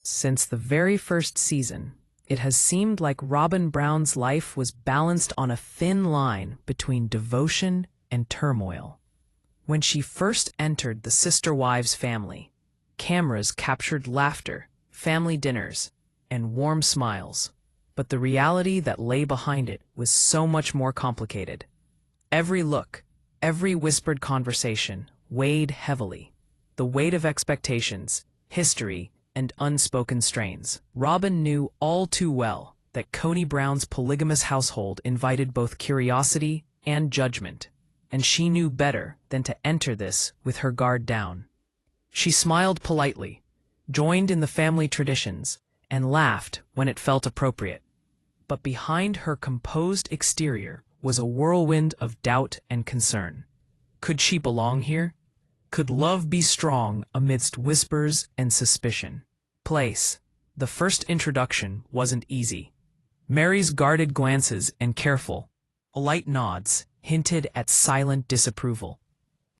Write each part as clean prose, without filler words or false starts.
Since the very first season, it has seemed like Robyn Brown's life was balanced on a thin line between devotion and turmoil. When she first entered the sister wives' family, cameras captured laughter, family dinners, and warm smiles. But the reality that lay behind it was so much more complicated. Every look, every whispered conversation weighed heavily. The weight of expectations, history, and unspoken strains. Robyn knew all too well that Kody Brown's polygamous household invited both curiosity and judgment, and she knew better than to enter this with her guard down. She smiled politely, joined in the family traditions, and laughed when it felt appropriate. But behind her composed exterior was a whirlwind of doubt and concern. Could she belong here? Could love be strong amidst whispers and suspicion? The first introduction wasn't easy. Meri's guarded glances and careful, polite nods hinted at silent disapproval.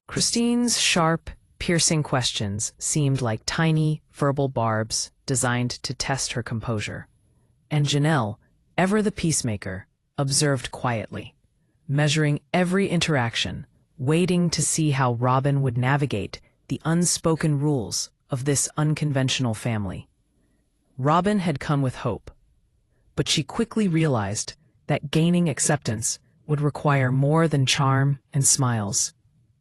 Christine's sharp, piercing questions seemed like tiny, verbal barbs designed to test her composure. And Janelle, ever the peacemaker, observed quietly, measuring every interaction, waiting to see how Robyn would navigate the unspoken rules of this unconventional family. Robyn had come with hope, but she quickly realized that gaining acceptance would require more than charm and smiles.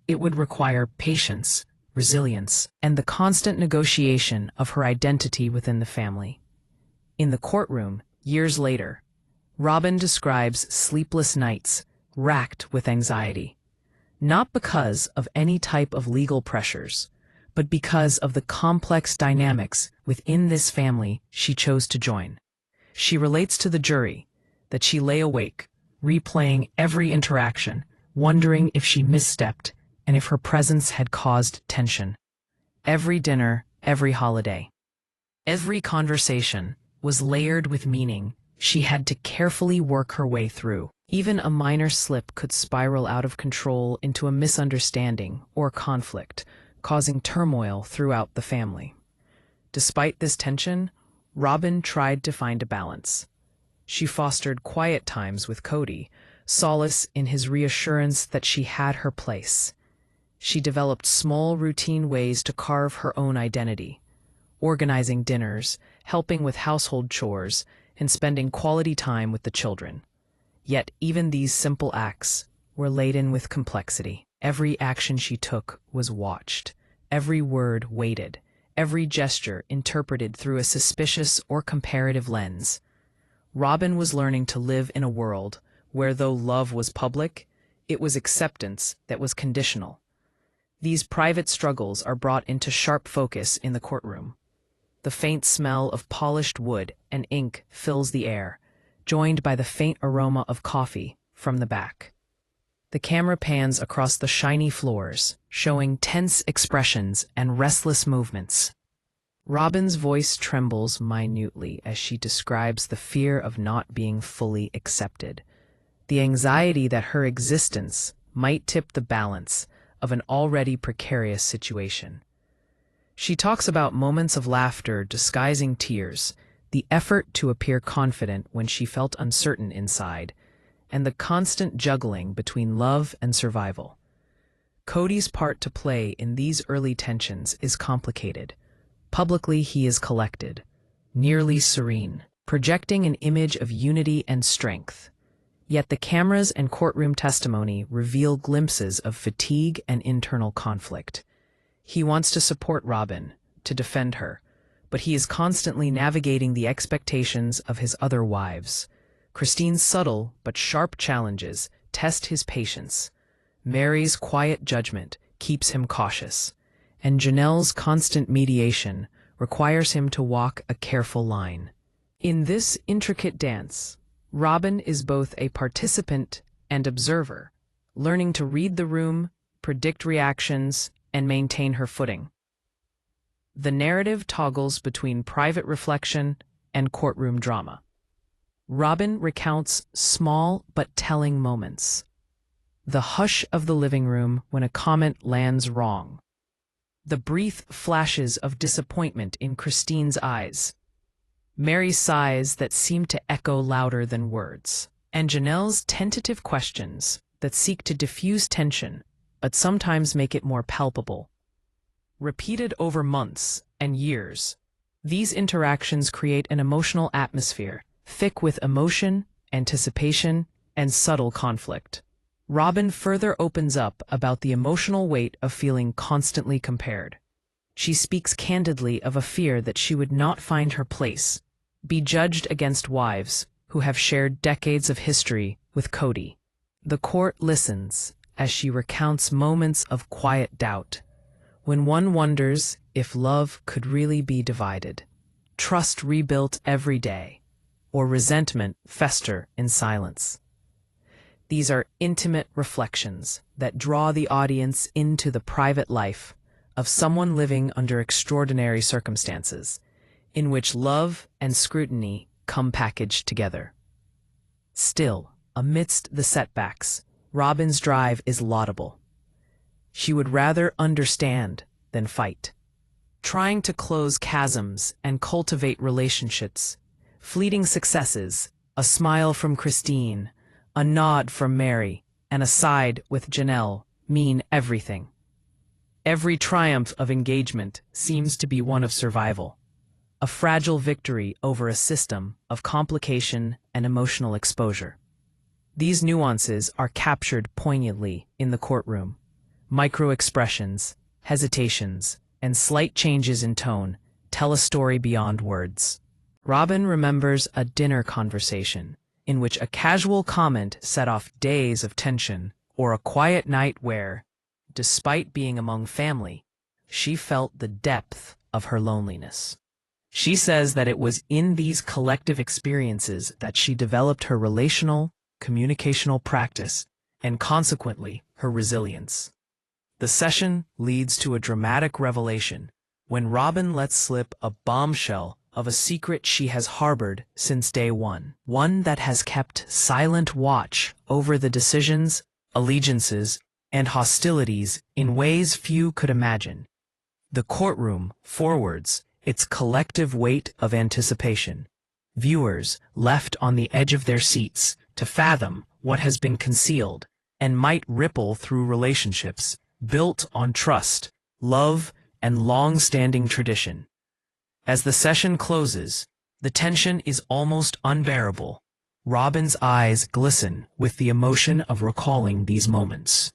It would require patience, resilience, and the constant negotiation of her identity within the family. In the courtroom, years later, Robyn describes sleepless nights racked with anxiety, not because of any type of legal pressures, but because of the complex dynamics within this family she chose to join. She relates to the jury that she lay awake, replaying every interaction, wondering if she misstepped and if her presence had caused tension. Every dinner, every holiday, every conversation was layered with meaning she had to carefully work her way through. Even a minor slip could spiral out of control into a misunderstanding or conflict, causing turmoil throughout the family. Despite this tension, Robyn tried to find a balance. She fostered quiet times with Kody, solace in his reassurance that she had her place. She developed small, routine ways to carve her own identity, organizing dinners, helping with household chores, and spending quality time with the children. Yet even these simple acts were laden with complexity. Every action she took was watched, every word weighted, every gesture interpreted through a suspicious or comparative lens. Robyn was learning to live in a world where, though love was public, it was acceptance that was conditional. These private struggles are brought into sharp focus in the courtroom. The faint smell of polished wood and ink fills the air, joined by the faint aroma of coffee from the back. The camera pans across the shiny floors, showing tense expressions and restless movements. Robyn's voice trembles minutely as she describes the fear of not being fully accepted, the anxiety that her existence might tip the balance of an already precarious situation. She talks about moments of laughter disguising tears, the effort to appear confident when she felt uncertain inside, and the constant juggling between love and survival. Kody's part to play in these early tensions is complicated. Publicly, he is collected, nearly serene, projecting an image of unity and strength. Yet the cameras and courtroom testimony reveal glimpses of fatigue and internal conflict. He wants to support Robyn, to defend her, but he is constantly navigating the expectations of his other wives. Christine's subtle but sharp challenges test his patience. Meri's quiet judgment keeps him cautious, and Janelle's constant mediation requires him to walk a careful line. In this intricate dance, Robyn is both a participant and observer, learning to read the room, predict reactions, and maintain her footing. The narrative toggles between private reflection and courtroom drama. Robyn recounts small but telling moments. The hush of the living room when a comment lands wrong. the brief flashes of disappointment in Christine's eyes, Meri's sighs that seem to echo louder than words, and Janelle's tentative questions that seek to diffuse tension but sometimes make it more palpable. Repeated over months and years, these interactions create an emotional atmosphere thick with emotion, anticipation, and subtle conflict. Robyn further opens up about the emotional weight of feeling constantly compared. She speaks candidly of a fear that she would not find her place, be judged against wives who have shared decades of history with Kody. The court listens as she recounts moments of quiet doubt, when one wonders if love could really be divided, trust rebuilt every day, or resentment fester in silence. These are intimate reflections that draw the audience into the private life of someone living under extraordinary circumstances, in which love and scrutiny come packaged together. Still, amidst the setbacks, Robyn's drive is laudable. She would rather understand than fight, trying to close chasms and cultivate relationships. Fleeting successes, a smile from Christine, a nod from Meri, and a side with Janelle mean everything. Every triumph of engagement seems to be one of survival, a fragile victory over a system of complication and emotional exposure. These nuances are captured poignantly in the courtroom. Micro-expressions, hesitations, and slight changes in tone tell a story beyond words. Robyn remembers a dinner conversation in which a casual comment set off days of tension, or a quiet night where, despite being among family, she felt the depth of her loneliness. She says that it was in these collective experiences that she developed her relational, communicational practice, and consequently, her resilience. The session leads to a dramatic revelation when Robyn lets slip a bombshell of a secret she has harbored since day one that has kept silent watch over the decisions, allegiances, and hostilities in ways few could imagine. The courtroom forwards its collective weight of anticipation, viewers left on the edge of their seats to fathom what has been concealed and might ripple through relationships built on trust, love, and long-standing tradition. As the session closes, the tension is almost unbearable. Robyn's eyes glisten with the emotion of recalling these moments.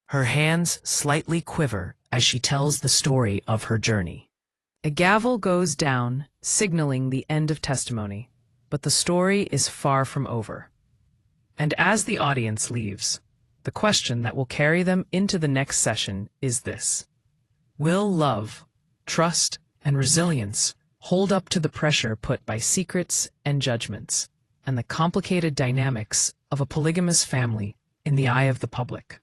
Her hands slightly quiver as she tells the story of her journey. A gavel goes down, signaling the end of testimony, but the story is far from over. And as the audience leaves, the question that will carry them into the next session is this: will love, trust, and resilience hold up to the pressure put by secrets and judgments, and the complicated dynamics of a polygamous family in the eye of the public?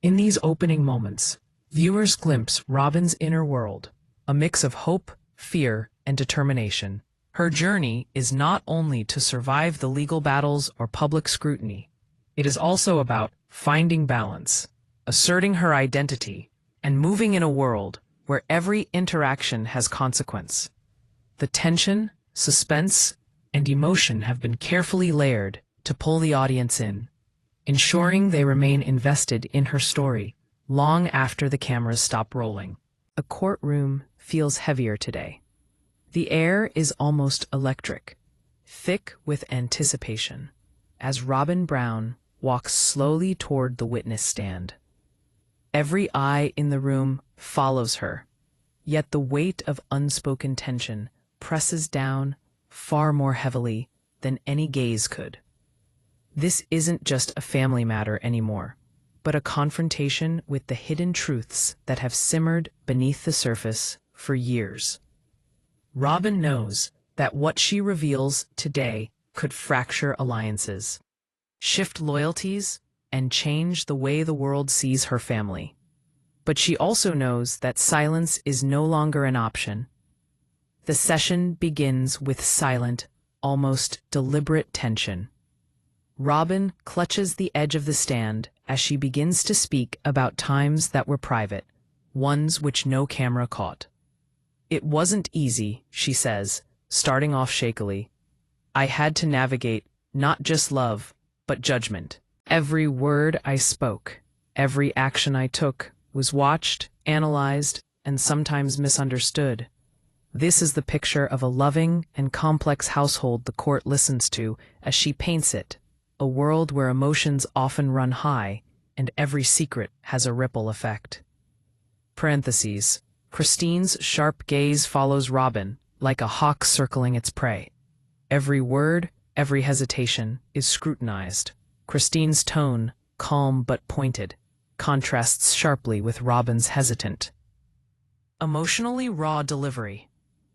In these opening moments, viewers glimpse Robyn's inner world, a mix of hope, fear, and determination. Her journey is not only to survive the legal battles or public scrutiny, it is also about finding balance, asserting her identity, and moving in a world where every interaction has consequence. The tension, suspense, and emotion have been carefully layered to pull the audience in, ensuring they remain invested in her story long after the cameras stop rolling. A courtroom feels heavier today. The air is almost electric, thick with anticipation, as Robyn Brown walks slowly toward the witness stand. Every eye in the room follows her, yet the weight of unspoken tension presses down far more heavily than any gaze could. This isn't just a family matter anymore, but a confrontation with the hidden truths that have simmered beneath the surface for years. Robyn knows that what she reveals today could fracture alliances, shift loyalties, and change the way the world sees her family. But she also knows that silence is no longer an option. The session begins with silent, almost deliberate tension. Robyn clutches the edge of the stand as she begins to speak about times that were private, ones which no camera caught. "It wasn't easy," she says, starting off shakily. "I had to navigate not just love, but judgment. Every word I spoke, every action I took was watched, analyzed, and sometimes misunderstood. This is the picture of a loving and complex household the court listens to as she paints it, a world where emotions often run high and every secret has a ripple effect." Parentheses. Christine's sharp gaze follows Robyn, like a hawk circling its prey. Every word, every hesitation, is scrutinized. Christine's tone, calm but pointed, contrasts sharply with Robyn's hesitant, emotionally raw delivery.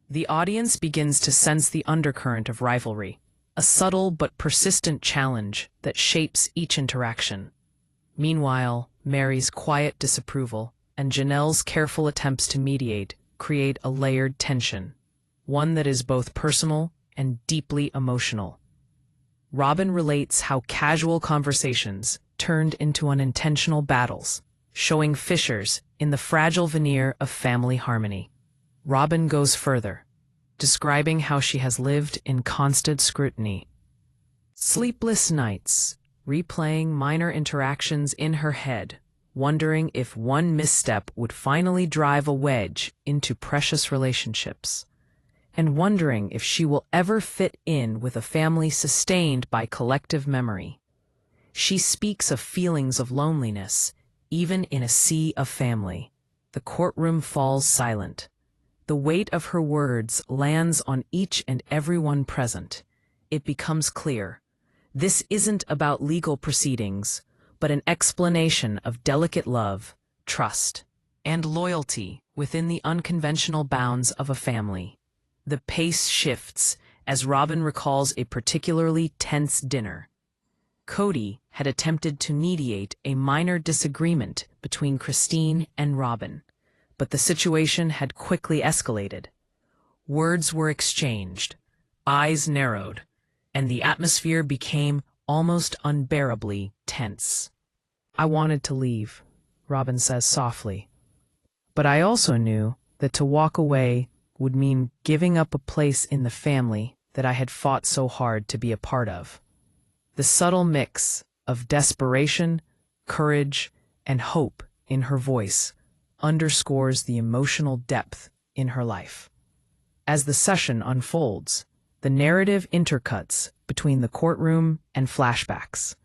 The audience begins to sense the undercurrent of rivalry, a subtle but persistent challenge that shapes each interaction. Meanwhile, Meri's quiet disapproval and Janelle's careful attempts to mediate create a layered tension, one that is both personal and deeply emotional. Robyn relates how casual conversations turned into unintentional battles, showing fissures in the fragile veneer of family harmony. Robyn goes further, describing how she has lived in constant scrutiny. Sleepless nights, replaying minor interactions in her head, wondering if one misstep would finally drive a wedge into precious relationships, and wondering if she will ever fit in with a family sustained by collective memory. She speaks of feelings of loneliness, even in a sea of family. The courtroom falls silent. The weight of her words lands on each and every one present. It becomes clear. This isn't about legal proceedings, but an explanation of delicate love, trust, and loyalty within the unconventional bounds of a family. The pace shifts as Robyn recalls a particularly tense dinner. Kody had attempted to mediate a minor disagreement between Christine and Robyn, but the situation had quickly escalated. Words were exchanged, eyes narrowed, and the atmosphere became almost unbearably tense. "I wanted to leave," Robyn says softly, "but I also knew that to walk away would mean giving up a place in the family that I had fought so hard to be a part of." The subtle mix of desperation, courage, and hope in her voice underscores the emotional depth in her life. As the session unfolds, the narrative intercuts between the courtroom and flashbacks.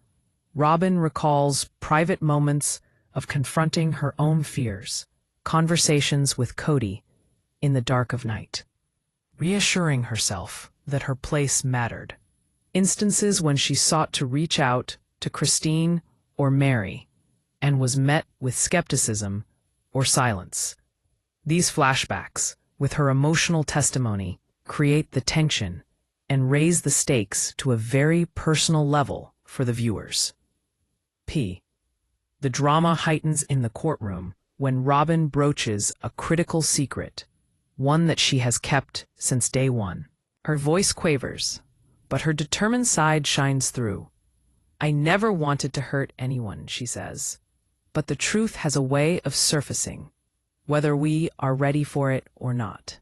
Robyn recalls private moments of confronting her own fears, conversations with Kody in the dark of night, reassuring herself that her place mattered. Instances when she sought to reach out to Christine or Meri and was met with skepticism or silence. These flashbacks, with her emotional testimony, create the tension and raise the stakes to a very personal level for the viewers. The drama heightens in the courtroom when Robyn broaches a critical secret, one that she has kept since day one. Her voice quavers, but her determined side shines through. "I never wanted to hurt anyone," she says, "but the truth has a way of surfacing, whether we are ready for it or not."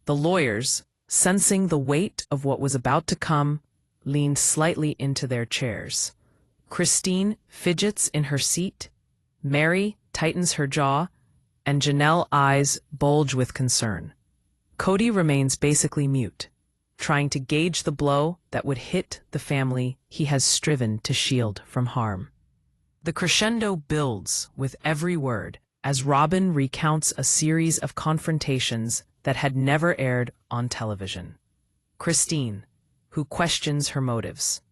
The lawyers, sensing the weight of what was about to come, leaned slightly into their chairs. Christine fidgets in her seat, Meri tightens her jaw, and Janelle's eyes bulge with concern. Kody remains basically mute, trying to gauge the blow that would hit the family he has striven to shield from harm. The crescendo builds with every word as Robyn recounts a series of confrontations that had never aired on television. Christine, who questions her motives.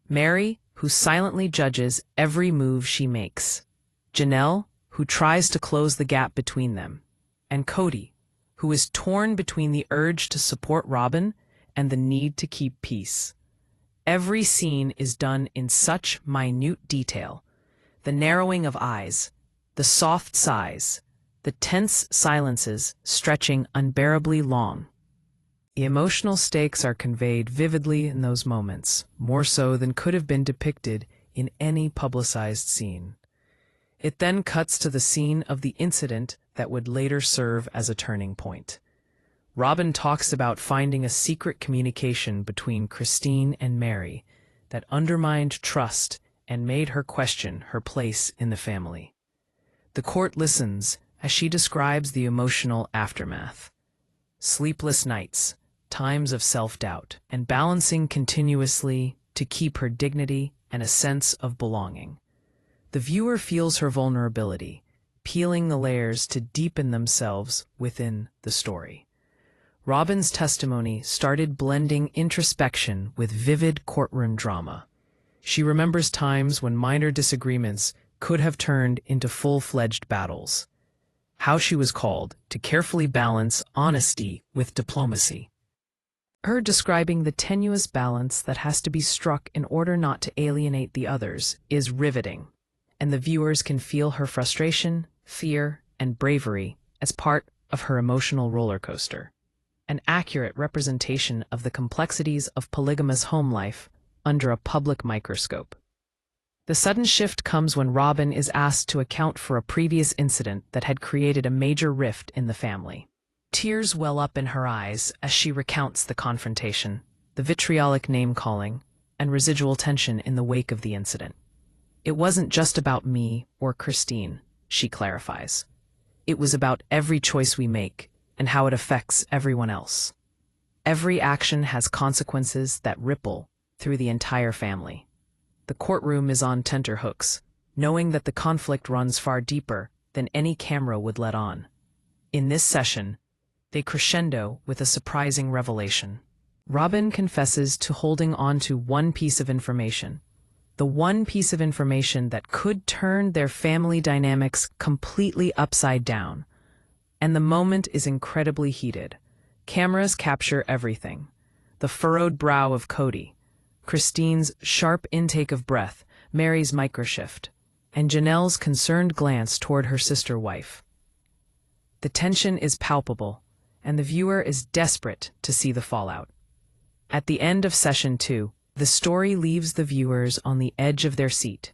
Meri, who silently judges every move she makes. Janelle, who tries to close the gap between them. And Kody, who is torn between the urge to support Robyn and the need to keep peace. Every scene is done in such minute detail. The narrowing of eyes, the soft sighs, the tense silences stretching unbearably long. The emotional stakes are conveyed vividly in those moments, more so than could have been depicted in any publicized scene. It then cuts to the scene of the incident that would later serve as a turning point. Robyn talks about finding a secret communication between Christine and Meri that undermined trust and made her question her place in the family. The court listens as she describes the emotional aftermath. Sleepless nights, times of self-doubt, and balancing continuously to keep her dignity and a sense of belonging. The viewer feels her vulnerability, peeling the layers to deepen themselves within the story. Robyn's testimony started blending introspection with vivid courtroom drama. She remembers times when minor disagreements could have turned into full-fledged battles. How she was called to carefully balance honesty with diplomacy. Her describing the tenuous balance that has to be struck in order not to alienate the others is riveting, and the viewers can feel her frustration, fear, and bravery as part of her emotional roller coaster. An accurate representation of the complexities of polygamous home life under a public microscope. The sudden shift comes when Robyn is asked to account for a previous incident that had created a major rift in the family. Tears well up in her eyes as she recounts the confrontation, the vitriolic name-calling, and residual tension in the wake of the incident. It wasn't just about me or Christine, she clarifies. It was about every choice we make and how it affects everyone else. Every action has consequences that ripple through the entire family. The courtroom is on tenterhooks, knowing that the conflict runs far deeper than any camera would let on. In this session, they crescendo with a surprising revelation. Robyn confesses to holding on to one piece of information, the one piece of information that could turn their family dynamics completely upside down. And the moment is incredibly heated. Cameras capture everything. The furrowed brow of Kody, Christine's sharp intake of breath, Meri's microshift, and Janelle's concerned glance toward her sister-wife. The tension is palpable, and the viewer is desperate to see the fallout. At the end of Session 2, the story leaves the viewers on the edge of their seat.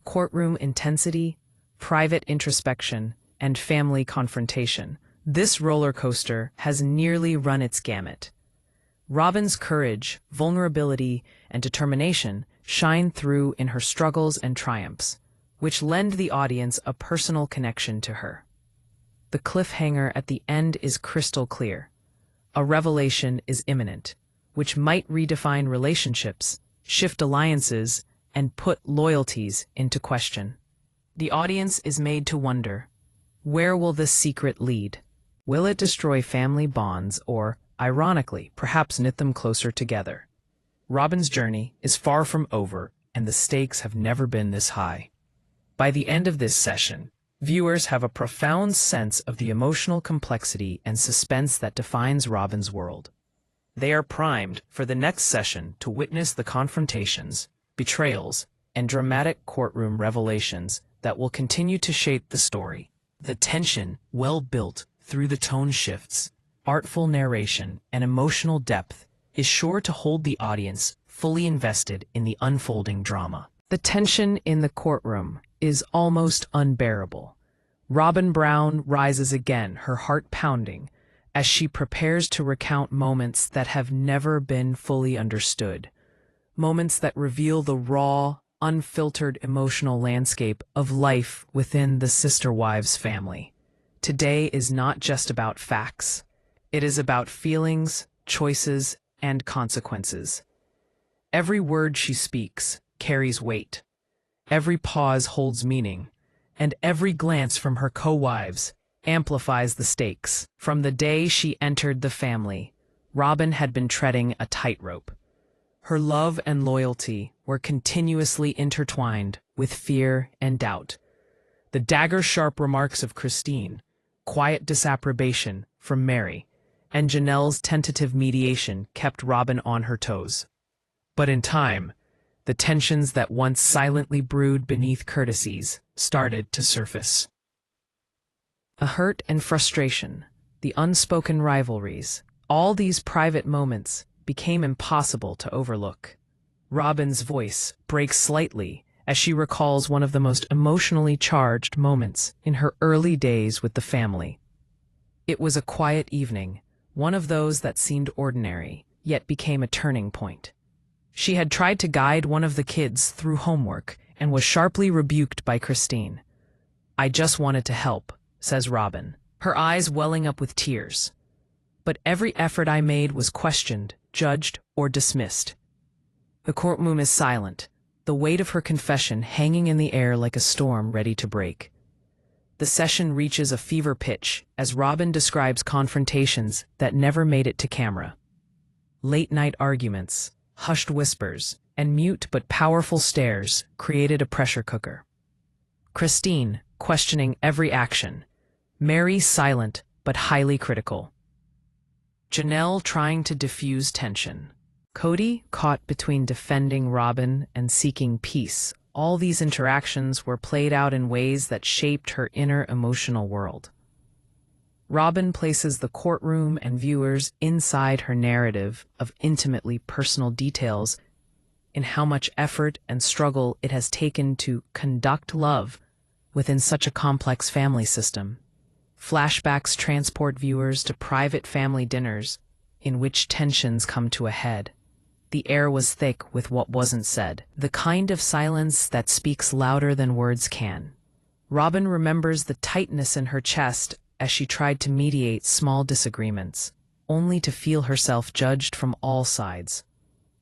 Courtroom intensity, private introspection, and family confrontation. This roller coaster has nearly run its gamut. Robyn's courage, vulnerability, and determination shine through in her struggles and triumphs, which lend the audience a personal connection to her. The cliffhanger at the end is crystal clear. A revelation is imminent, which might redefine relationships, shift alliances, and put loyalties into question. The audience is made to wonder, where will this secret lead? Will it destroy family bonds or, ironically, perhaps knit them closer together? Robyn's journey is far from over, and the stakes have never been this high. By the end of this session, viewers have a profound sense of the emotional complexity and suspense that defines Robyn's world. They are primed for the next session to witness the confrontations, betrayals, and dramatic courtroom revelations that will continue to shape the story. The tension, well built through the tone shifts, artful narration, and emotional depth, is sure to hold the audience fully invested in the unfolding drama. The tension in the courtroom is almost unbearable. Robyn Brown rises again, her heart pounding, as she prepares to recount moments that have never been fully understood. Moments that reveal the raw, unfiltered emotional landscape of life within the sister wives family. Today is not just about facts. It is about feelings, choices, and consequences. Every word she speaks carries weight. Every pause holds meaning, and every glance from her co-wives amplifies the stakes. From the day she entered the family, Robyn had been treading a tightrope. Her love and loyalty were continuously intertwined with fear and doubt. The dagger-sharp remarks of Christine, quiet disapprobation from Meri, and Janelle's tentative mediation kept Robyn on her toes. But in time, the tensions that once silently brewed beneath courtesies started to surface. A hurt and frustration, the unspoken rivalries, all these private moments became impossible to overlook. Robyn's voice breaks slightly as she recalls one of the most emotionally charged moments in her early days with the family. It was a quiet evening, one of those that seemed ordinary, yet became a turning point. She had tried to guide one of the kids through homework and was sharply rebuked by Christine. "I just wanted to help," says Robyn, her eyes welling up with tears. "But every effort I made was questioned, judged, or dismissed." The courtroom is silent, the weight of her confession hanging in the air like a storm ready to break. The session reaches a fever pitch as Robyn describes confrontations that never made it to camera. Late-night arguments, hushed whispers, and mute but powerful stares created a pressure cooker. Christine, questioning every action. Meri, silent but highly critical. Janelle, trying to diffuse tension. Kody, caught between defending Robyn and seeking peace. All these interactions were played out in ways that shaped her inner emotional world. Robyn places the courtroom and viewers inside her narrative of intimately personal details in how much effort and struggle it has taken to conduct love within such a complex family system. Flashbacks transport viewers to private family dinners in which tensions come to a head. The air was thick with what wasn't said, the kind of silence that speaks louder than words can. Robyn remembers the tightness in her chest as she tried to mediate small disagreements, only to feel herself judged from all sides.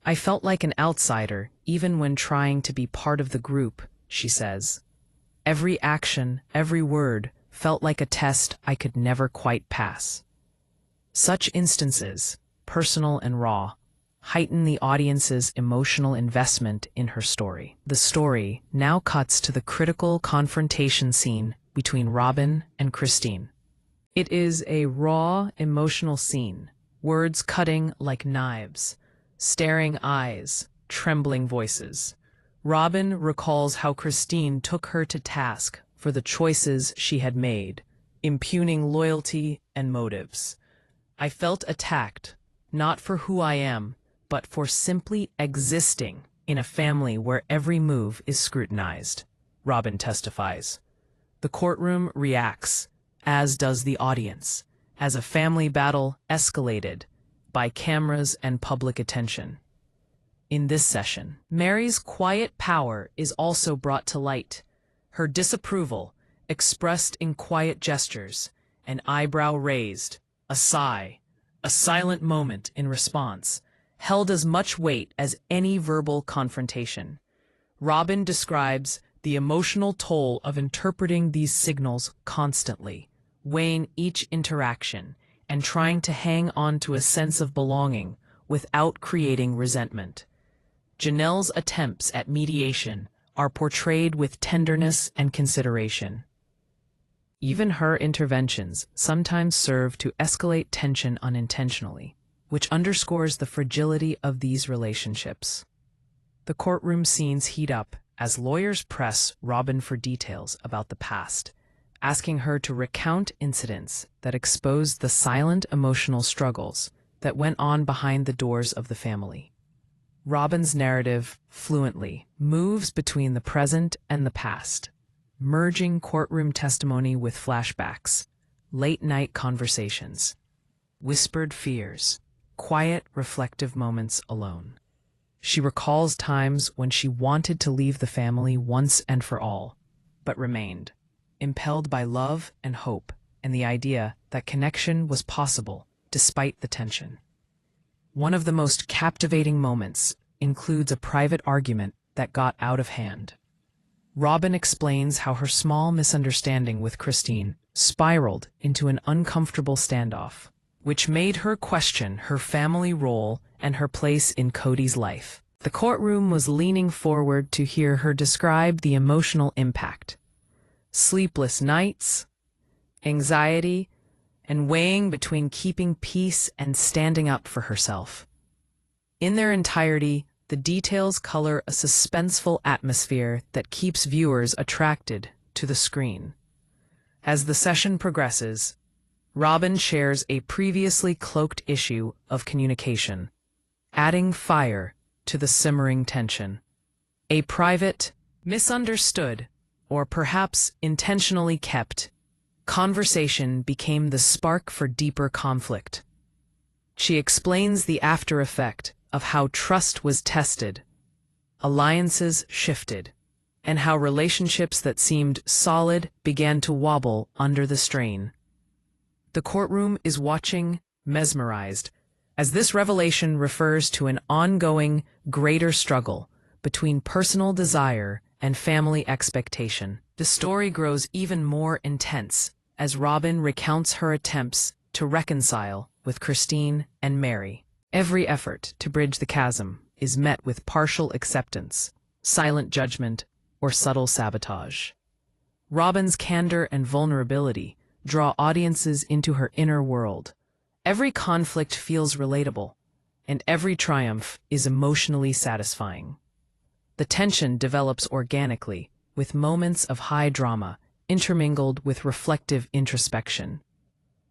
"I felt like an outsider, even when trying to be part of the group," she says. "Every action, every word, felt like a test I could never quite pass." Such instances, personal and raw, heighten the audience's emotional investment in her story. The story now cuts to the critical confrontation scene between Robyn and Christine. It is a raw, emotional scene, words cutting like knives, staring eyes, trembling voices. Robyn recalls how Christine took her to task for the choices she had made, impugning loyalty and motives. "I felt attacked, not for who I am, but for simply existing in a family where every move is scrutinized," Robyn testifies. The courtroom reacts, as does the audience, as a family battle escalated by cameras and public attention. In this session, Meri's quiet power is also brought to light. Her disapproval, expressed in quiet gestures, an eyebrow raised, a sigh, a silent moment in response, held as much weight as any verbal confrontation. Robyn describes the emotional toll of interpreting these signals constantly, weighing each interaction and trying to hang on to a sense of belonging without creating resentment. Janelle's attempts at mediation are portrayed with tenderness and consideration. Even her interventions sometimes serve to escalate tension unintentionally, which underscores the fragility of these relationships. The courtroom scenes heat up as lawyers press Robyn for details about the past, asking her to recount incidents that exposed the silent emotional struggles that went on behind the doors of the family. Robyn's narrative fluently moves between the present and the past, merging courtroom testimony with flashbacks, late-night conversations, whispered fears, quiet, reflective moments alone. She recalls times when she wanted to leave the family once and for all, but remained, impelled by love and hope and the idea that connection was possible despite the tension. One of the most captivating moments includes a private argument that got out of hand. Robyn explains how her small misunderstanding with Christine spiraled into an uncomfortable standoff, which made her question her family role and her place in Kody's life. The courtroom was leaning forward to hear her describe the emotional impact. Sleepless nights, anxiety, and weighing between keeping peace and standing up for herself. In their entirety, the details color a suspenseful atmosphere that keeps viewers attracted to the screen. As the session progresses, Robyn shares a previously cloaked issue of communication, adding fire to the simmering tension. A private, Misunderstood, or perhaps intentionally kept, conversation became the spark for deeper conflict. She explains the after effect of how trust was tested, alliances shifted, and how relationships that seemed solid began to wobble under the strain. The courtroom is watching, mesmerized, as this revelation refers to an ongoing, greater struggle between personal desire and family expectation. The story grows even more intense as Robyn recounts her attempts to reconcile with Christine and Meri. Every effort to bridge the chasm is met with partial acceptance, silent judgment, or subtle sabotage. Robyn's candor and vulnerability draw audiences into her inner world. Every conflict feels relatable, and every triumph is emotionally satisfying. The tension develops organically, with moments of high drama intermingled with reflective introspection.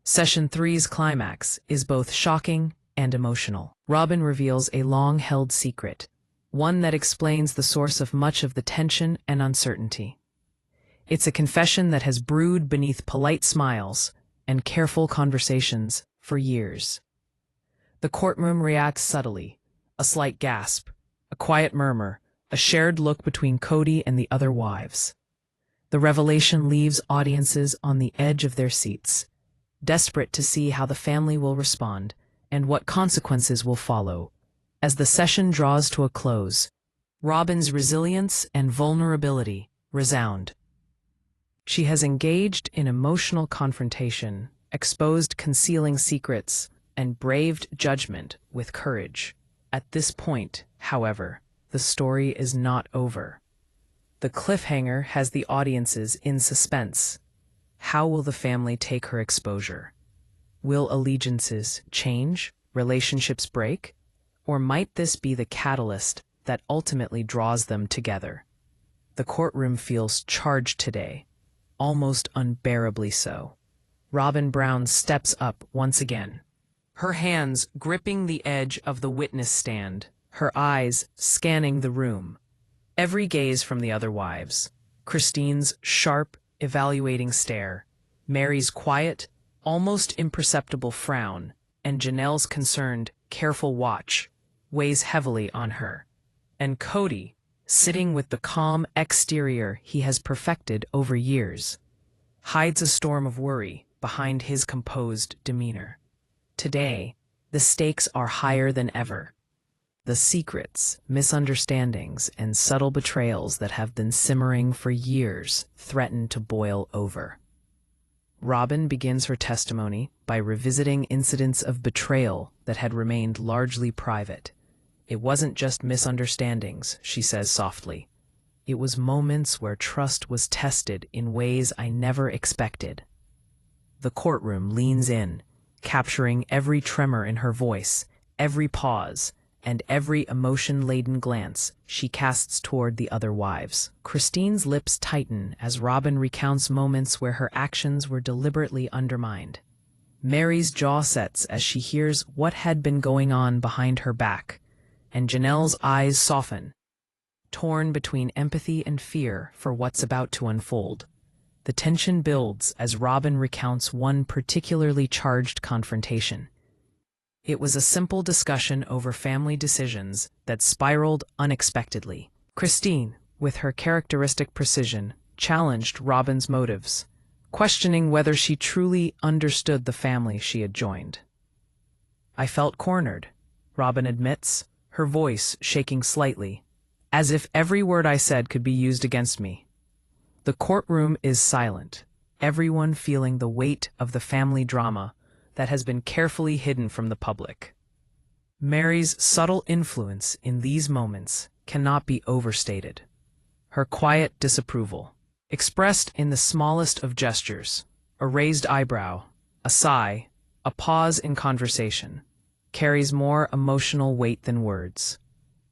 Session 3's climax is both shocking and emotional. Robyn reveals a long-held secret, one that explains the source of much of the tension and uncertainty. It's a confession that has brewed beneath polite smiles and careful conversations for years. The courtroom reacts subtly, a slight gasp, a quiet murmur, a shared look between Kody and the other wives. The revelation leaves audiences on the edge of their seats, desperate to see how the family will respond and what consequences will follow. As the session draws to a close, Robyn's resilience and vulnerability resound. She has engaged in emotional confrontation, exposed concealing secrets, and braved judgment with courage. At this point, however, the story is not over. The cliffhanger has the audiences in suspense. How will the family take her exposure? Will allegiances change, relationships break? Or might this be the catalyst that ultimately draws them together? The courtroom feels charged today, almost unbearably so. Robyn Brown steps up once again, her hands gripping the edge of the witness stand, her eyes scanning the room. Every gaze from the other wives, Christine's sharp, evaluating stare, Meri's quiet, almost imperceptible frown, and Janelle's concerned, careful watch, weighs heavily on her. And Kody, sitting with the calm exterior he has perfected over years, hides a storm of worry behind his composed demeanor. Today, the stakes are higher than ever. The secrets, misunderstandings, and subtle betrayals that have been simmering for years threaten to boil over. Robyn begins her testimony by revisiting incidents of betrayal that had remained largely private. It wasn't just misunderstandings, she says softly. It was moments where trust was tested in ways I never expected. The courtroom leans in, capturing every tremor in her voice, every pause, and every emotion-laden glance she casts toward the other wives. Christine's lips tighten as Robyn recounts moments where her actions were deliberately undermined. Meri's jaw sets as she hears what had been going on behind her back, and Janelle's eyes soften, torn between empathy and fear for what's about to unfold. The tension builds as Robyn recounts one particularly charged confrontation. It was a simple discussion over family decisions that spiraled unexpectedly. Christine, with her characteristic precision, challenged Robyn's motives, questioning whether she truly understood the family she had joined. I felt cornered, Robyn admits, her voice shaking slightly, as if every word I said could be used against me. The courtroom is silent, everyone feeling the weight of the family drama that has been carefully hidden from the public. Meri's subtle influence in these moments cannot be overstated. Her quiet disapproval, expressed in the smallest of gestures, a raised eyebrow, a sigh, a pause in conversation, carries more emotional weight than words.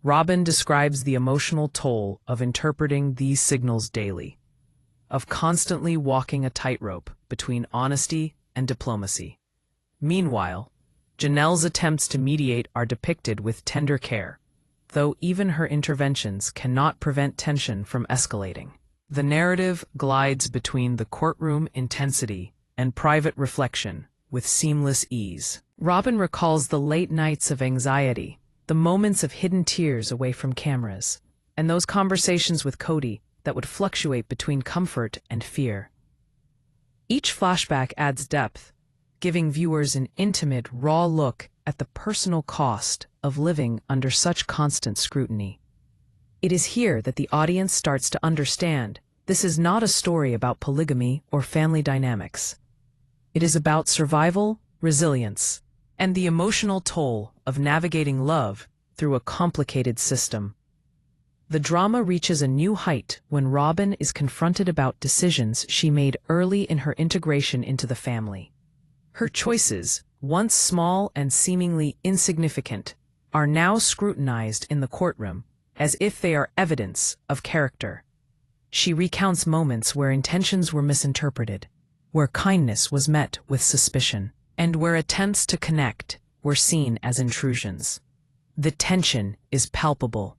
Robyn describes the emotional toll of interpreting these signals daily, of constantly walking a tightrope between honesty and diplomacy. Meanwhile, Janelle's attempts to mediate are depicted with tender care, though even her interventions cannot prevent tension from escalating. The narrative glides between the courtroom intensity and private reflection with seamless ease. Robyn recalls the late nights of anxiety, the moments of hidden tears away from cameras, and those conversations with Kody that would fluctuate between comfort and fear. Each flashback adds depth, giving viewers an intimate, raw look at the personal cost of living under such constant scrutiny. It is here that the audience starts to understand this is not a story about polygamy or family dynamics. It is about survival, resilience, and the emotional toll of navigating love through a complicated system. The drama reaches a new height when Robyn is confronted about decisions she made early in her integration into the family. Her choices, once small and seemingly insignificant, are now scrutinized in the courtroom as if they are evidence of character. She recounts moments where intentions were misinterpreted, where kindness was met with suspicion, and where attempts to connect were seen as intrusions. The tension is palpable.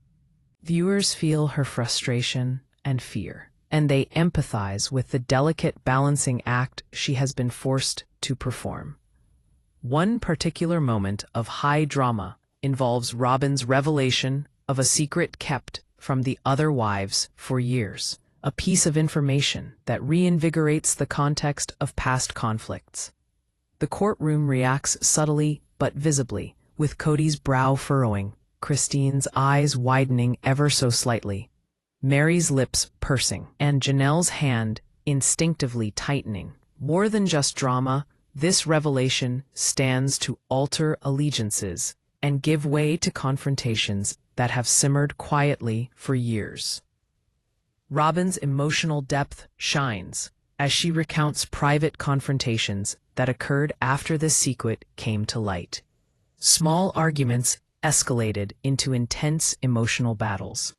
Viewers feel her frustration and fear, and they empathize with the delicate balancing act she has been forced to perform. One particular moment of high drama involves Robyn's revelation of a secret kept from the other wives for years, a piece of information that reinvigorates the context of past conflicts. The courtroom reacts subtly but visibly, with Kody's brow furrowing, Christine's eyes widening ever so slightly, Meri's lips pursing, and Janelle's hand instinctively tightening. More than just drama, this revelation stands to alter allegiances and give way to confrontations that have simmered quietly for years. Robyn's emotional depth shines as she recounts private confrontations that occurred after this secret came to light. Small arguments escalated into intense emotional battles.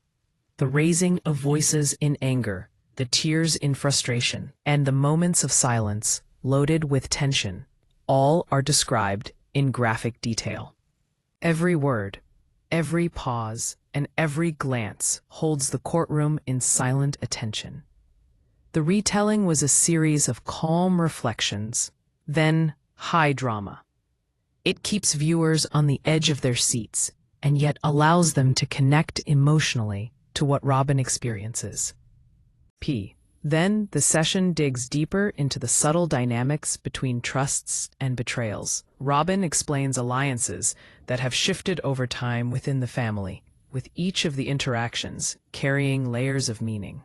The raising of voices in anger, the tears in frustration, and the moments of silence loaded with tension, all are described in graphic detail. Every word, every pause, and every glance holds the courtroom in silent attention. The retelling was a series of calm reflections, then high drama. It keeps viewers on the edge of their seats, and yet allows them to connect emotionally to what Robyn experiences. Then the session digs deeper into the subtle dynamics between trusts and betrayals. Robyn explains alliances that have shifted over time within the family, with each of the interactions carrying layers of meaning.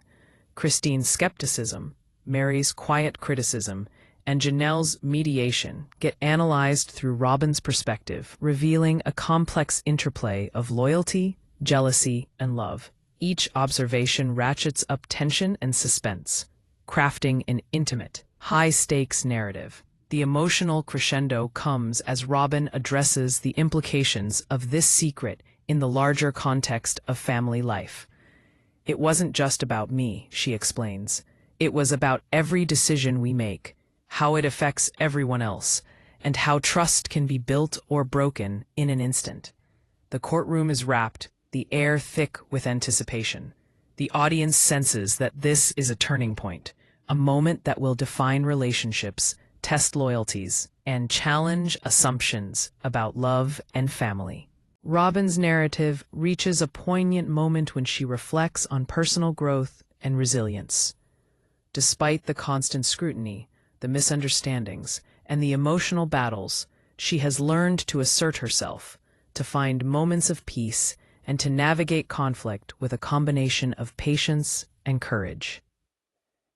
Christine's skepticism, Meri's quiet criticism, and Janelle's mediation get analyzed through Robyn's perspective, revealing a complex interplay of loyalty, jealousy, and love. Each observation ratchets up tension and suspense, crafting an intimate, high-stakes narrative. The emotional crescendo comes as Robyn addresses the implications of this secret in the larger context of family life. "It wasn't just about me," she explains. "It was about every decision we make, how it affects everyone else, and how trust can be built or broken in an instant." The courtroom is wrapped, the air thick with anticipation. The audience senses that this is a turning point, a moment that will define relationships, test loyalties, and challenge assumptions about love and family. Robyn's narrative reaches a poignant moment when she reflects on personal growth and resilience. Despite the constant scrutiny, the misunderstandings, and the emotional battles, she has learned to assert herself, to find moments of peace, and to navigate conflict with a combination of patience and courage.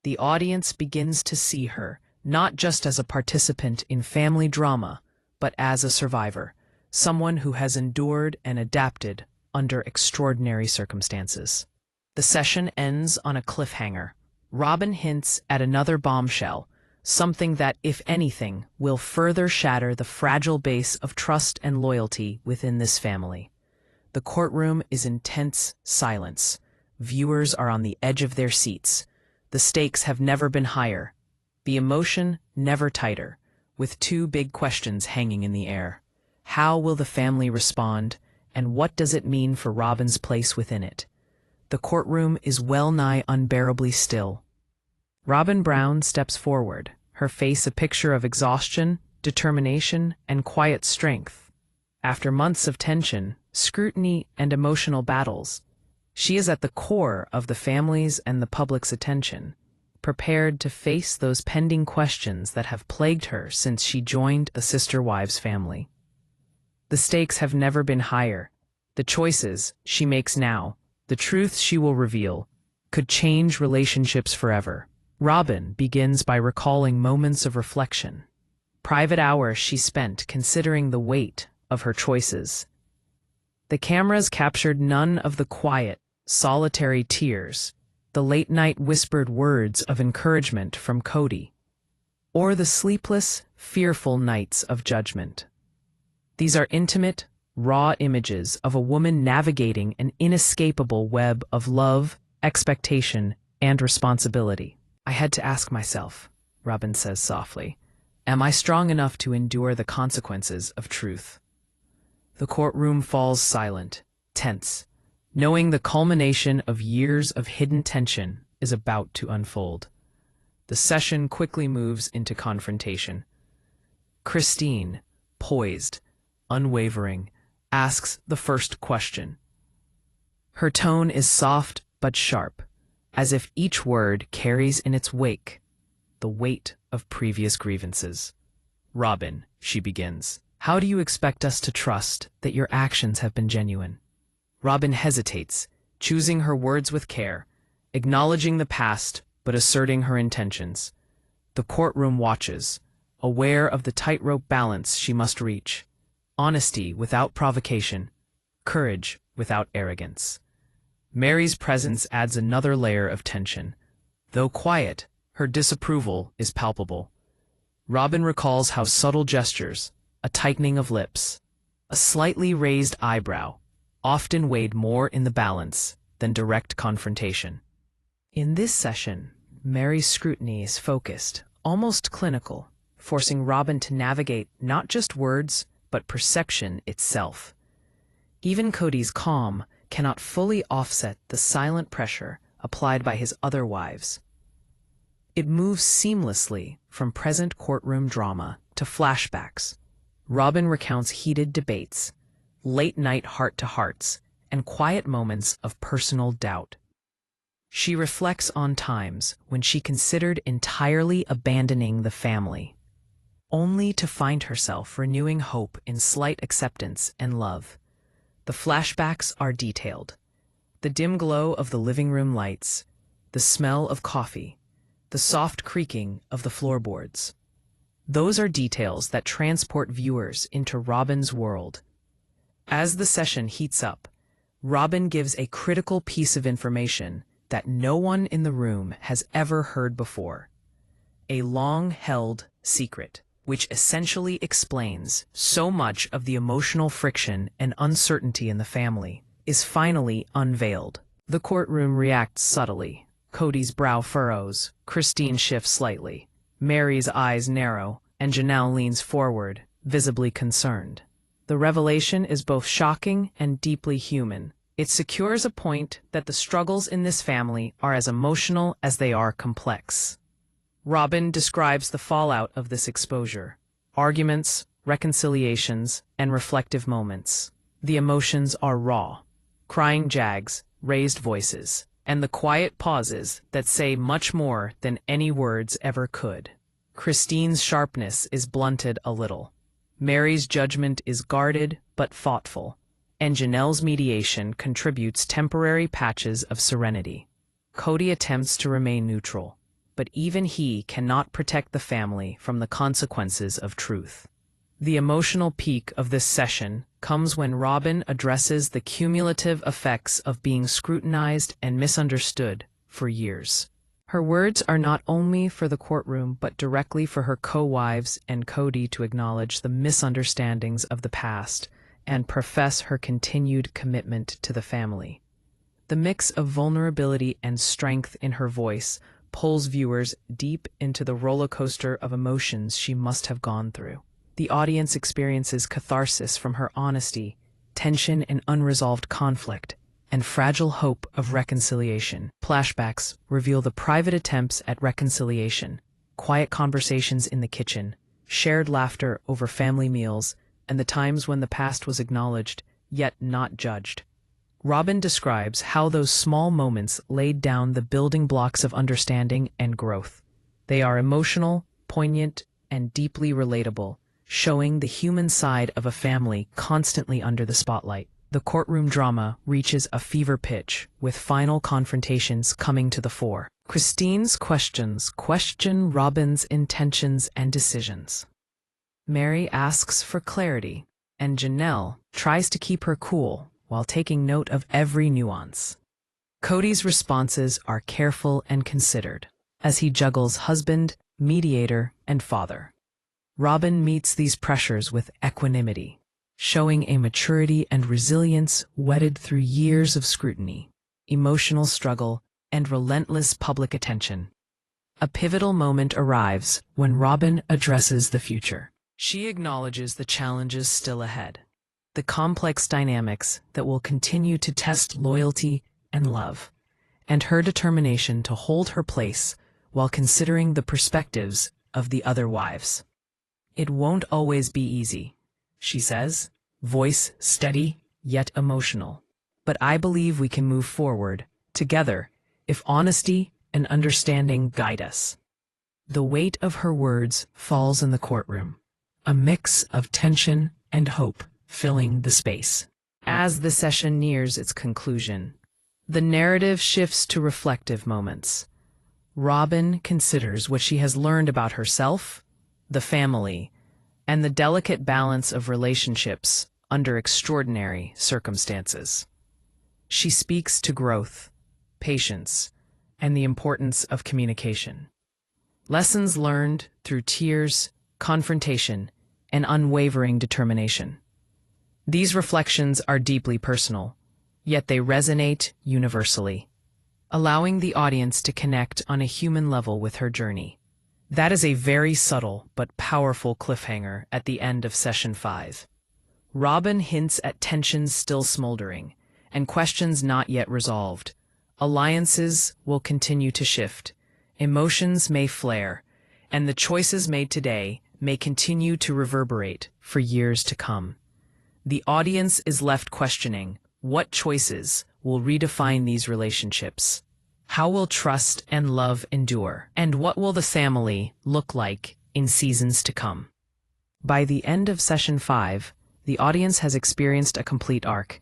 The audience begins to see her, not just as a participant in family drama, but as a survivor, someone who has endured and adapted under extraordinary circumstances. The session ends on a cliffhanger. Robyn hints at another bombshell, something that, if anything, will further shatter the fragile base of trust and loyalty within this family. The courtroom is in tense silence. Viewers are on the edge of their seats. The stakes have never been higher, the emotion never tighter, with two big questions hanging in the air. How will the family respond, and what does it mean for Robyn's place within it? The courtroom is well-nigh unbearably still. Robyn Brown steps forward, her face a picture of exhaustion, determination, and quiet strength. After months of tension, scrutiny, and emotional battles, she is at the core of the family's and the public's attention, prepared to face those pending questions that have plagued her since she joined the Sister Wives family. The stakes have never been higher. The choices she makes now, the truths she will reveal, could change relationships forever. Robyn begins by recalling moments of reflection, private hours she spent considering the weight of her choices. The cameras captured none of the quiet, solitary tears, the late-night whispered words of encouragement from Kody, or the sleepless, fearful nights of judgment. These are intimate, raw images of a woman navigating an inescapable web of love, expectation, and responsibility. I had to ask myself, Robyn says softly, am I strong enough to endure the consequences of truth? The courtroom falls silent, tense, knowing the culmination of years of hidden tension is about to unfold. The session quickly moves into confrontation. Christine, poised, unwavering, asks the first question. Her tone is soft but sharp, as if each word carries in its wake the weight of previous grievances. Robyn, she begins, how do you expect us to trust that your actions have been genuine? Robyn hesitates, choosing her words with care, acknowledging the past but asserting her intentions. The courtroom watches, aware of the tightrope balance she must reach. Honesty without provocation, courage without arrogance. Meri's presence adds another layer of tension. Though quiet, her disapproval is palpable. Robyn recalls how subtle gestures, a tightening of lips, a slightly raised eyebrow, often weighed more in the balance than direct confrontation. In this session, Meri's scrutiny is focused, almost clinical, forcing Robyn to navigate not just words, but perception itself. Even Kody's calm cannot fully offset the silent pressure applied by his other wives. It moves seamlessly from present courtroom drama to flashbacks. Robyn recounts heated debates, late-night heart-to-hearts, and quiet moments of personal doubt. She reflects on times when she considered entirely abandoning the family, only to find herself renewing hope in slight acceptance and love. The flashbacks are detailed. The dim glow of the living room lights, the smell of coffee, the soft creaking of the floorboards. Those are details that transport viewers into Robyn's world. As the session heats up, Robyn gives a critical piece of information that no one in the room has ever heard before. A long-held secret, which essentially explains so much of the emotional friction and uncertainty in the family, is finally unveiled. The courtroom reacts subtly. Kody's brow furrows, Christine shifts slightly, Meri's eyes narrow, and Janelle leans forward, visibly concerned. The revelation is both shocking and deeply human. It secures a point that the struggles in this family are as emotional as they are complex. Robyn describes the fallout of this exposure: arguments, reconciliations, and reflective moments. The emotions are raw: crying jags, raised voices, and the quiet pauses that say much more than any words ever could. Christine's sharpness is blunted a little. Meri's judgment is guarded but thoughtful, and Janelle's mediation contributes temporary patches of serenity. Kody attempts to remain neutral, but even he cannot protect the family from the consequences of truth. The emotional peak of this session comes when Robyn addresses the cumulative effects of being scrutinized and misunderstood for years. Her words are not only for the courtroom but directly for her co-wives and Kody to acknowledge the misunderstandings of the past and profess her continued commitment to the family. The mix of vulnerability and strength in her voice pulls viewers deep into the roller coaster of emotions she must have gone through. The audience experiences catharsis from her honesty, tension and unresolved conflict, and fragile hope of reconciliation. Flashbacks reveal the private attempts at reconciliation, quiet conversations in the kitchen, shared laughter over family meals, and the times when the past was acknowledged, yet not judged. Robyn describes how those small moments laid down the building blocks of understanding and growth. They are emotional, poignant, and deeply relatable, showing the human side of a family constantly under the spotlight. The courtroom drama reaches a fever pitch, with final confrontations coming to the fore. Christine's questions question Robyn's intentions and decisions. Meri asks for clarity, and Janelle tries to keep her cool while taking note of every nuance. Kody's responses are careful and considered, as he juggles husband, mediator, and father. Robyn meets these pressures with equanimity, showing a maturity and resilience wedded through years of scrutiny, emotional struggle, and relentless public attention. A pivotal moment arrives when Robyn addresses the future. She acknowledges the challenges still ahead, the complex dynamics that will continue to test loyalty and love, and her determination to hold her place while considering the perspectives of the other wives. "It won't always be easy," she says, voice steady yet emotional. "But I believe we can move forward, together, if honesty and understanding guide us." The weight of her words falls in the courtroom, a mix of tension and hope filling the space. As the session nears its conclusion, the narrative shifts to reflective moments. Robyn considers what she has learned about herself, the family, and the delicate balance of relationships under extraordinary circumstances. She speaks to growth, patience, and the importance of communication. Lessons learned through tears, confrontation, and unwavering determination. These reflections are deeply personal, yet they resonate universally, allowing the audience to connect on a human level with her journey. That is a very subtle but powerful cliffhanger at the end of Session 5. Robyn hints at tensions still smoldering and questions not yet resolved. Alliances will continue to shift, emotions may flare, and the choices made today may continue to reverberate for years to come. The audience is left questioning, what choices will redefine these relationships? How will trust and love endure? And what will the family look like in seasons to come? By the end of Session 5, the audience has experienced a complete arc: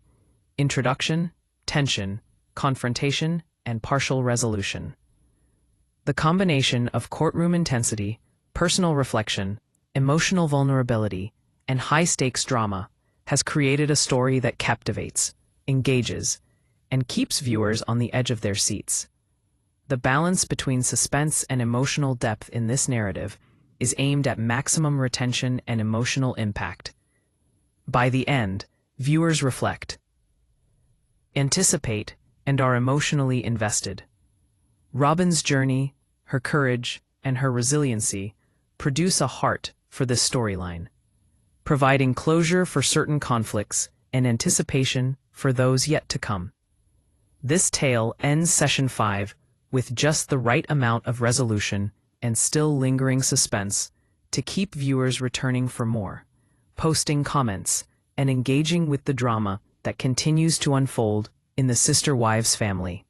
introduction, tension, confrontation, and partial resolution. The combination of courtroom intensity, personal reflection, emotional vulnerability, and high-stakes drama has created a story that captivates, engages, and keeps viewers on the edge of their seats. The balance between suspense and emotional depth in this narrative is aimed at maximum retention and emotional impact. By the end, viewers reflect, anticipate, and are emotionally invested. Robyn's journey, her courage, and her resiliency produce a heart for this storyline, providing closure for certain conflicts and anticipation for those yet to come. This tale ends Session 5 with just the right amount of resolution and still lingering suspense to keep viewers returning for more, posting comments, and engaging with the drama that continues to unfold in the Sister Wives family.